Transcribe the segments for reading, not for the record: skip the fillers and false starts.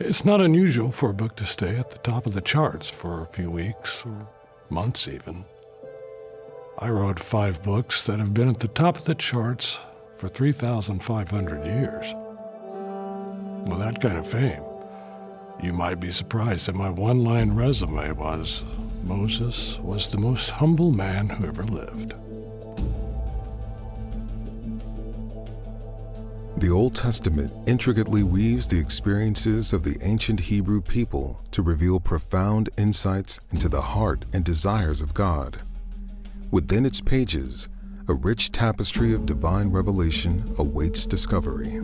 It's not unusual for a book to stay at the top of the charts for a few weeks or months even. I wrote 5 books that have been at the top of the charts for 3,500 years. With that kind of fame, you might be surprised that my one-line resume was, Moses was the most humble man who ever lived. The Old Testament intricately weaves the experiences of the ancient Hebrew people to reveal profound insights into the heart and desires of God. Within its pages, a rich tapestry of divine revelation awaits discovery.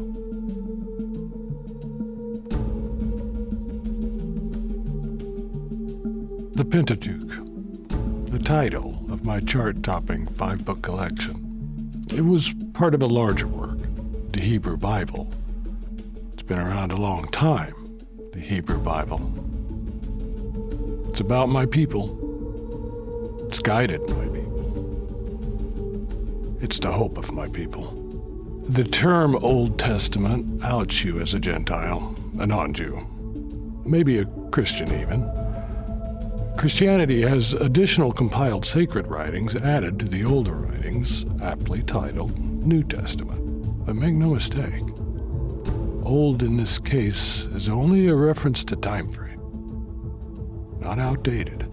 The Pentateuch, the title of my chart-topping 5-book collection. It was part of a larger work, the Hebrew Bible. It's been around a long time, the Hebrew Bible. It's about my people. It's guided my people. It's the hope of my people. The term Old Testament outs you as a Gentile, a non-Jew, maybe a Christian even. Christianity has additional compiled sacred writings added to the older writings, aptly titled New Testament. But make no mistake, old in this case is only a reference to time frame, not outdated,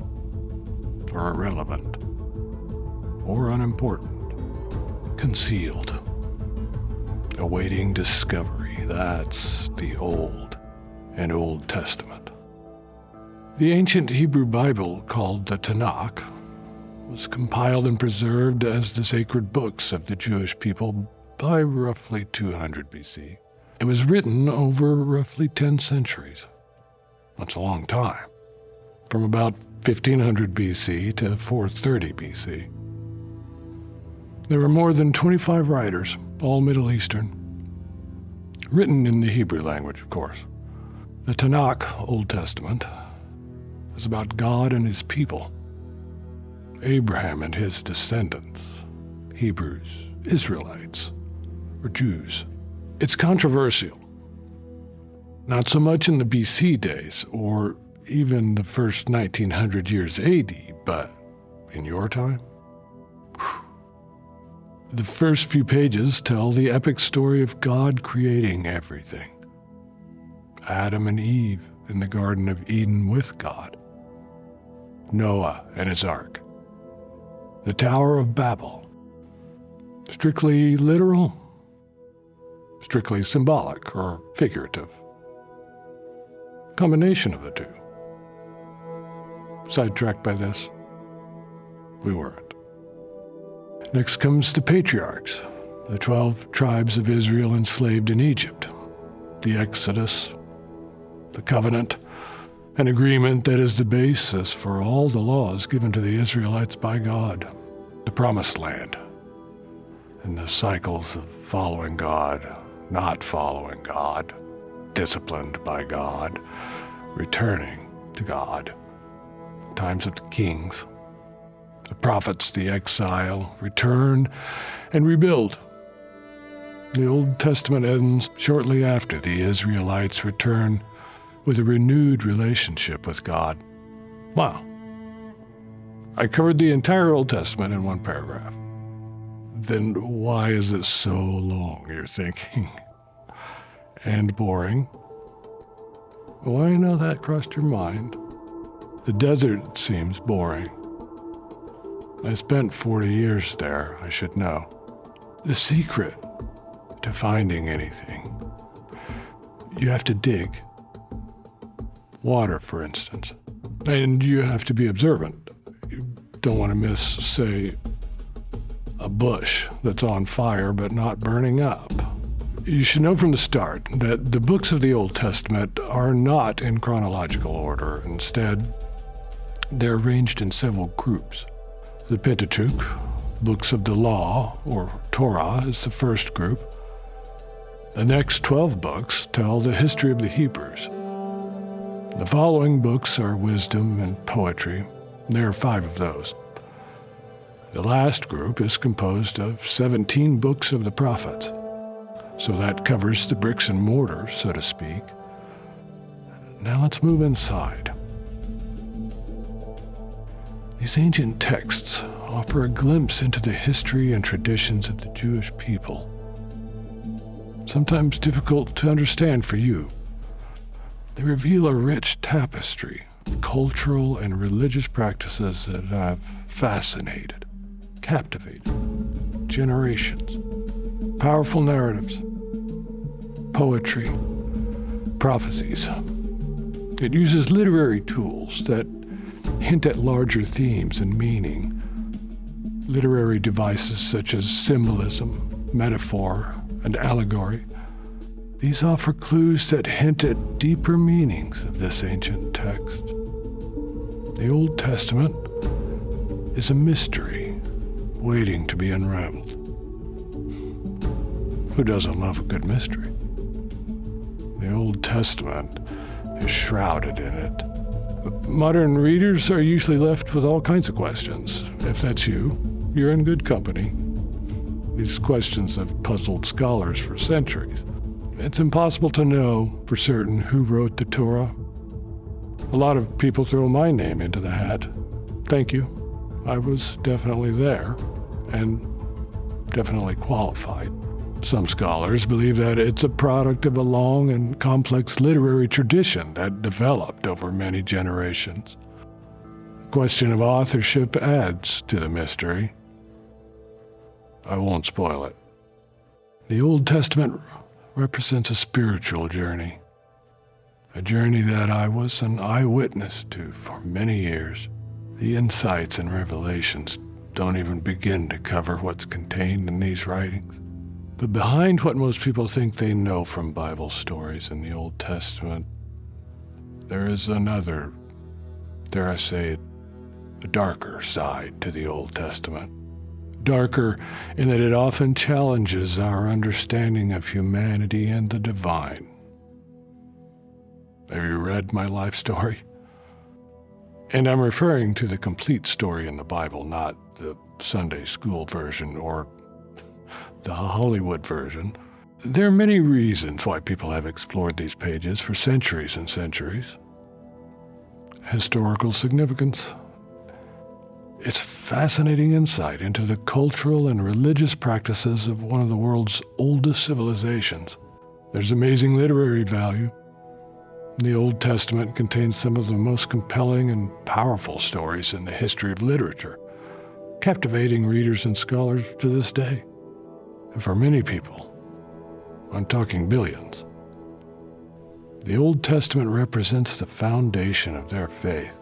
or irrelevant, or unimportant, concealed, awaiting discovery. That's the Old and Old Testament. The ancient Hebrew Bible, called the Tanakh, was compiled and preserved as the sacred books of the Jewish people by roughly 200 BC. It was written over roughly 10 centuries. That's a long time. From about 1500 BC to 430 BC. There were more than 25 writers, all Middle Eastern, written in the Hebrew language, of course. The Tanakh, Old Testament, is about God and his people, Abraham and his descendants, Hebrews, Israelites, or Jews. It's controversial. Not so much in the BC days, or even the first 1900 years AD, but in your time? Whew. The first few pages tell the epic story of God creating everything. Adam and Eve in the Garden of Eden with God. Noah and his ark. The Tower of Babel. Strictly literal? Strictly symbolic or figurative? Combination of the two. Sidetracked by this? We weren't. Next comes the patriarchs, the 12 tribes of Israel enslaved in Egypt, the Exodus, the covenant, an agreement that is the basis for all the laws given to the Israelites by God, the promised land, and the cycles of following God, not following God, disciplined by God, returning to God, times of the kings, the prophets, the exile, return, and rebuild. The Old Testament ends shortly after the Israelites return with a renewed relationship with God. Wow. I covered the entire Old Testament in one paragraph. Then why is it so long, you're thinking? And boring? Well, I know that crossed your mind. The desert seems boring. I spent 40 years there, I should know. The secret to finding anything, you have to dig. Water, for instance. And you have to be observant. You don't want to miss, say, a bush that's on fire but not burning up. You should know from the start that the books of the Old Testament are not in chronological order. Instead, they're arranged in several groups. The Pentateuch, books of the law, or Torah, is the first group. The next 12 books tell the history of the Hebrews. The following books are wisdom and poetry. There are 5 of those. The last group is composed of 17 books of the prophets. So that covers the bricks and mortar, so to speak. Now let's move inside. These ancient texts offer a glimpse into the history and traditions of the Jewish people. Sometimes difficult to understand for you. They reveal a rich tapestry of cultural and religious practices that have fascinated, captivated generations. Powerful narratives, poetry, prophecies. It uses literary tools that hint at larger themes and meaning. Literary devices such as symbolism, metaphor, and allegory. These offer clues that hint at deeper meanings of this ancient text. The Old Testament is a mystery waiting to be unraveled. Who doesn't love a good mystery? The Old Testament is shrouded in it. Modern readers are usually left with all kinds of questions. If that's you, you're in good company. These questions have puzzled scholars for centuries. It's impossible to know for certain who wrote the Torah. A lot of people throw my name into the hat. Thank you. I was definitely there and definitely qualified. Some scholars believe that it's a product of a long and complex literary tradition that developed over many generations. The question of authorship adds to the mystery. I won't spoil it. The Old Testament represents a spiritual journey, a journey that I was an eyewitness to for many years. The insights and revelations don't even begin to cover what's contained in these writings. But behind what most people think they know from Bible stories in the Old Testament, there is another, dare I say it, a darker side to the Old Testament. Darker in that it often challenges our understanding of humanity and the divine. Have you read my life story? And I'm referring to the complete story in the Bible, not the Sunday school version or the Hollywood version. There are many reasons why people have explored these pages for centuries and centuries. Historical significance. It's fascinating insight into the cultural and religious practices of one of the world's oldest civilizations. There's amazing literary value. The Old Testament contains some of the most compelling and powerful stories in the history of literature, captivating readers and scholars to this day. And for many people, I'm talking billions, the Old Testament represents the foundation of their faith.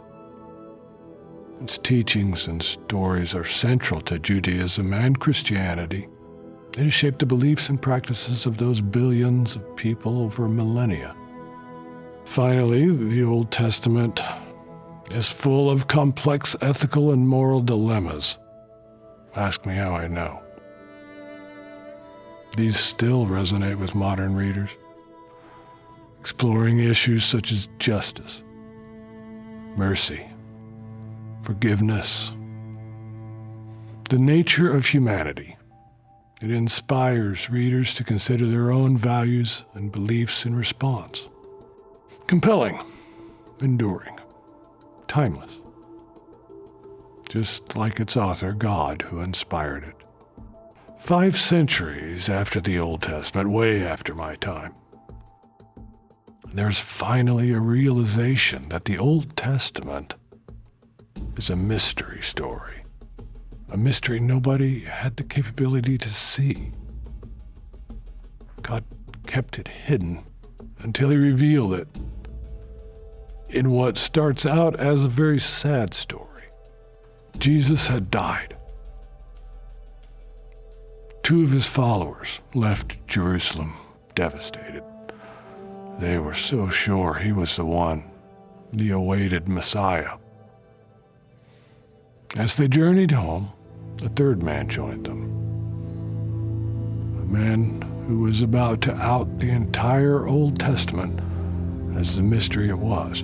Its teachings and stories are central to Judaism and Christianity. It has shaped the beliefs and practices of those billions of people over millennia. Finally, the Old Testament is full of complex ethical and moral dilemmas. Ask me how I know. These still resonate with modern readers, exploring issues such as justice, mercy, forgiveness, the nature of humanity. It inspires readers to consider their own values and beliefs in response. Compelling, enduring, timeless, just like its author, God, who inspired it. 5 centuries after the Old Testament, way after my time, there's finally a realization that the Old Testament is a mystery story, a mystery nobody had the capability to see. God kept it hidden until he revealed it in what starts out as a very sad story. Jesus had died. 2 of his followers left Jerusalem devastated. They were so sure he was the one, the awaited Messiah. As they journeyed home, a 3rd man joined them. A man who was about to out the entire Old Testament as the mystery it was.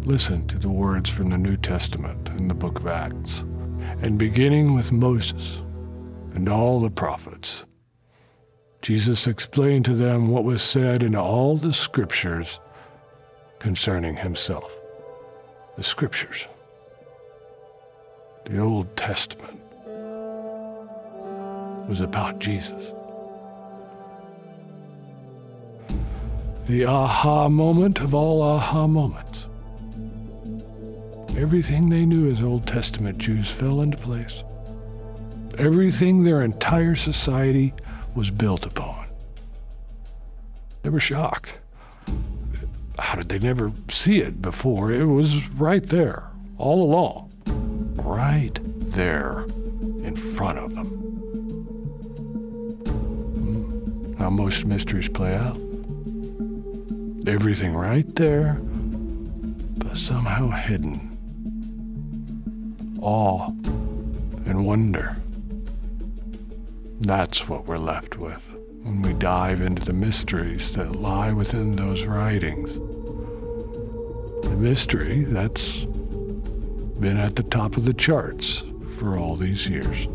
Listen to the words from the New Testament in the book of Acts. And beginning with Moses and all the prophets, Jesus explained to them what was said in all the scriptures concerning himself. The scriptures. The Old Testament was about Jesus. The aha moment of all aha moments. Everything they knew as Old Testament Jews fell into place. Everything their entire society was built upon. They were shocked. How did they never see it before? It was right there, all along. Right there in front of them. How most mysteries play out. Everything right there, but somehow hidden. Awe and wonder. That's what we're left with when we dive into the mysteries that lie within those writings. The mystery that's been at the top of the charts for all these years.